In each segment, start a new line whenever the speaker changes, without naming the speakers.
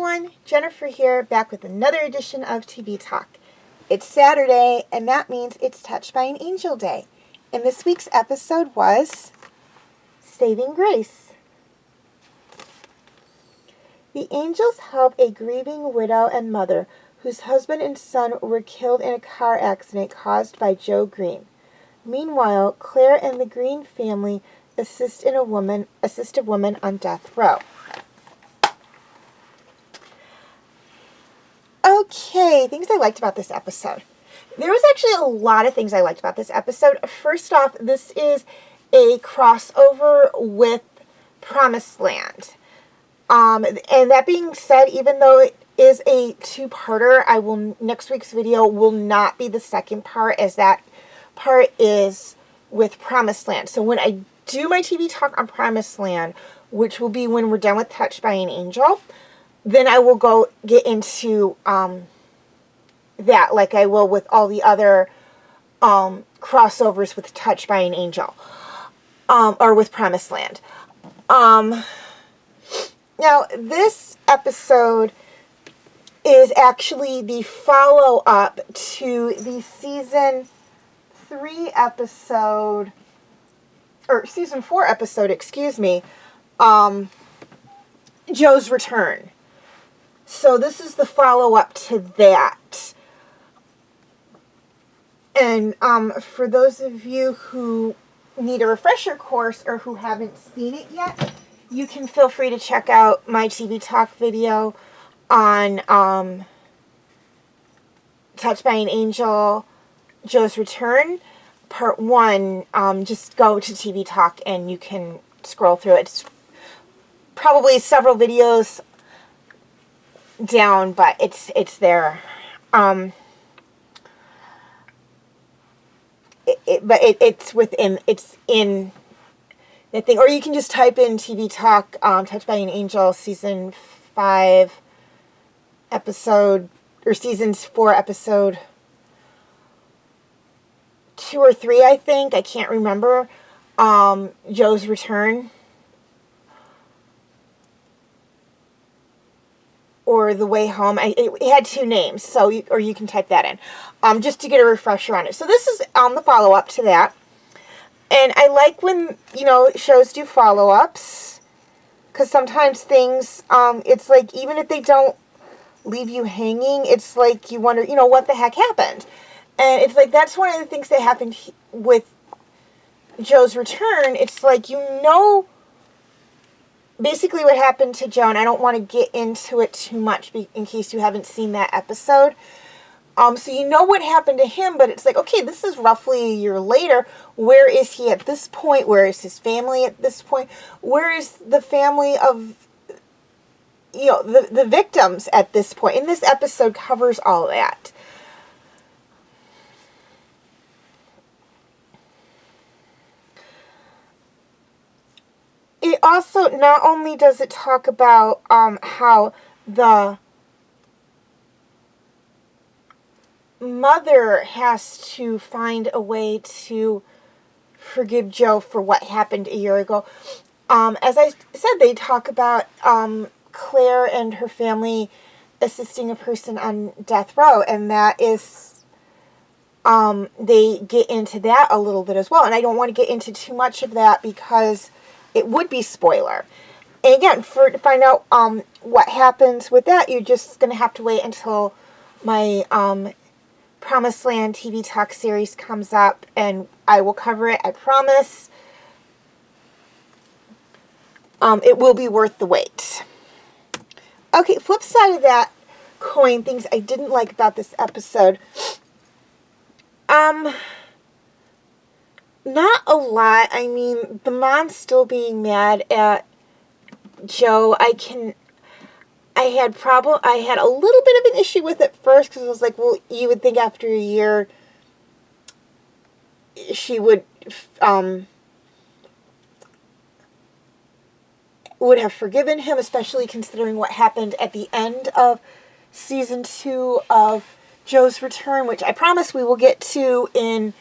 everyone, Jennifer here, back with another edition of TV Talk. It's Saturday, and that means it's Touched by an Angel Day. And this week's episode was Saving Grace. The angels help a grieving widow and mother whose husband and son were killed in a car accident caused by Joe Green. Meanwhile, Claire and the Green family assist a woman on death row. Okay, things I liked about this episode. There was actually a lot of things I liked about this episode. First off, this is a crossover with Promised Land. And that being said, even though it is a two-parter, next week's video will not be the second part, as that part is with Promised Land. So when I do my TV talk on Promised Land, which will be when we're done with Touched by an Angel, then I will go get into that like I will with all the other crossovers with Touched by an Angel, or with Promised Land. Now, this episode is actually the follow-up to the season 4 episode, Joe's Return. So this is the follow-up to that. And for those of you who need a refresher course or who haven't seen it yet, you can feel free to check out my TV Talk video on Touched by an Angel, Joe's Return, Part 1. Just go to TV Talk and you can scroll through it. It's probably several videos down, but it's there. It's in that thing, or you can just type in TV Talk, Touched by an Angel, season 5 episode, or seasons 4 episode 2 or 3, I think. I can't remember. Joe's Return. Or The Way Home. It had 2 names, so you can type that in, just to get a refresher on it. So this is the follow-up to that. And I like when, shows do follow-ups, because sometimes things, it's like, even if they don't leave you hanging, it's like you wonder, what the heck happened? And it's like, that's one of the things that happened with Joe's Return. It's like, basically what happened to Joe, and I don't want to get into it too much in case you haven't seen that episode. So you know what happened to him, but it's like, okay, this is roughly a year later. Where is he at this point? Where is his family at this point? Where is the family of, the victims at this point? And this episode covers all of that. It also, not only does it talk about how the mother has to find a way to forgive Joe for what happened a year ago. As I said, they talk about Claire and her family assisting a person on death row, and that is, they get into that a little bit as well. And I don't want to get into too much of that because it would be spoiler. And again, to find out what happens with that, you're just going to have to wait until my Promised Land TV Talk series comes up, and I will cover it, I promise. It will be worth the wait. Okay, flip side of that coin, things I didn't like about this episode. Not a lot. I mean, the mom's still being mad at Joe. I had a little bit of an issue with it first, because I was like, well, you would think after a year she would have forgiven him, especially considering what happened at the end of season 2 of Joe's Return, which I promise we will get to in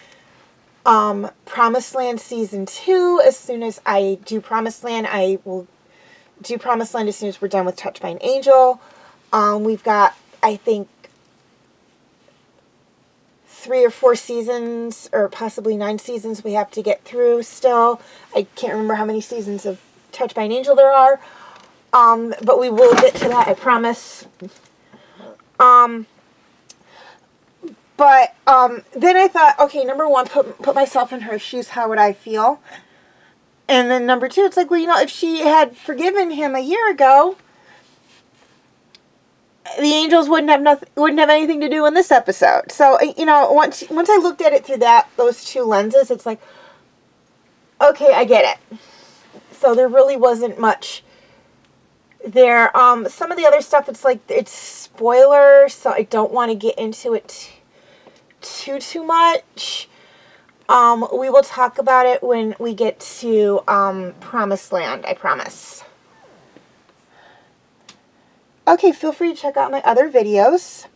Promised Land season 2. As soon as I do Promised Land, I will do Promised Land as soon as we're done with Touched by an Angel. We've got, I think, 3 or 4 seasons, or possibly 9 seasons we have to get through still. I can't remember how many seasons of Touched by an Angel there are. But we will get to that, I promise. But then I thought, okay, number one, put myself in her shoes, how would I feel? And then number two, it's like, well, if she had forgiven him a year ago, the angels wouldn't have anything to do in this episode. So, once I looked at it through those two lenses, it's like, okay, I get it. So there really wasn't much there. Some of the other stuff, it's like, it's spoiler, so I don't want to get into it too much. We will talk about it when we get to Promised Land, I promise. Okay, feel free to check out my other videos.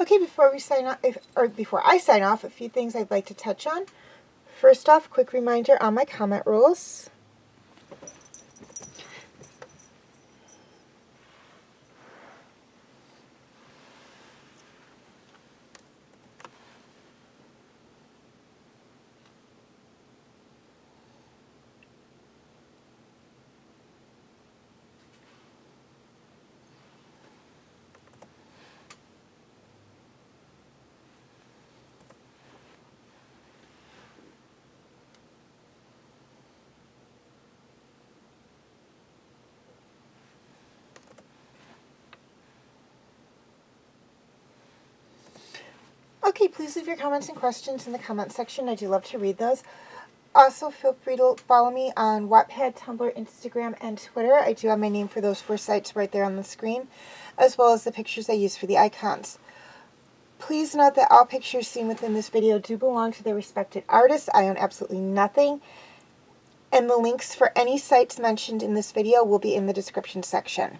Okay, before I sign off, a few things I'd like to touch on. First off, quick reminder on my comment rules. Okay, please leave your comments and questions in the comment section. I do love to read those. Also, feel free to follow me on Wattpad, Tumblr, Instagram, and Twitter. I do have my name for those 4 sites right there on the screen, as well as the pictures I use for the icons. Please note that all pictures seen within this video do belong to their respected artists. I own absolutely nothing. And the links for any sites mentioned in this video will be in the description section.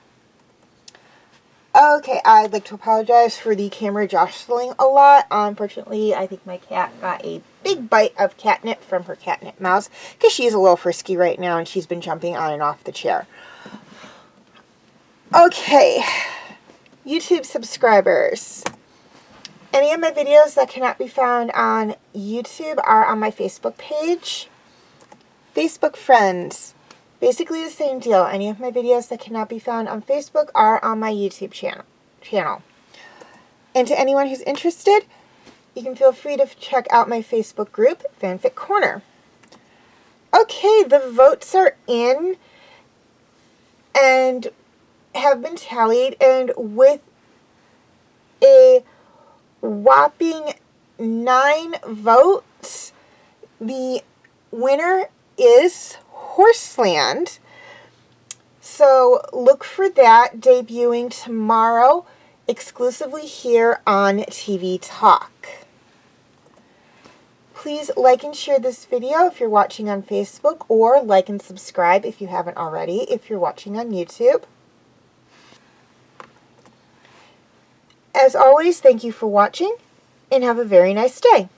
Okay, I'd like to apologize for the camera jostling a lot. Unfortunately, I think my cat got a big bite of catnip from her catnip mouse because she's a little frisky right now and she's been jumping on and off the chair. Okay, YouTube subscribers. Any of my videos that cannot be found on YouTube are on my Facebook page. Facebook friends. Basically the same deal. Any of my videos that cannot be found on Facebook are on my YouTube channel. And to anyone who's interested, you can feel free to check out my Facebook group, Fanfic Corner. Okay, the votes are in and have been tallied, and with a whopping 9 votes, the winner is Horseland. So look for that debuting tomorrow exclusively here on TV Talk. Please like and share this video if you're watching on Facebook, or like and subscribe if you haven't already if you're watching on YouTube. As always, thank you for watching and have a very nice day.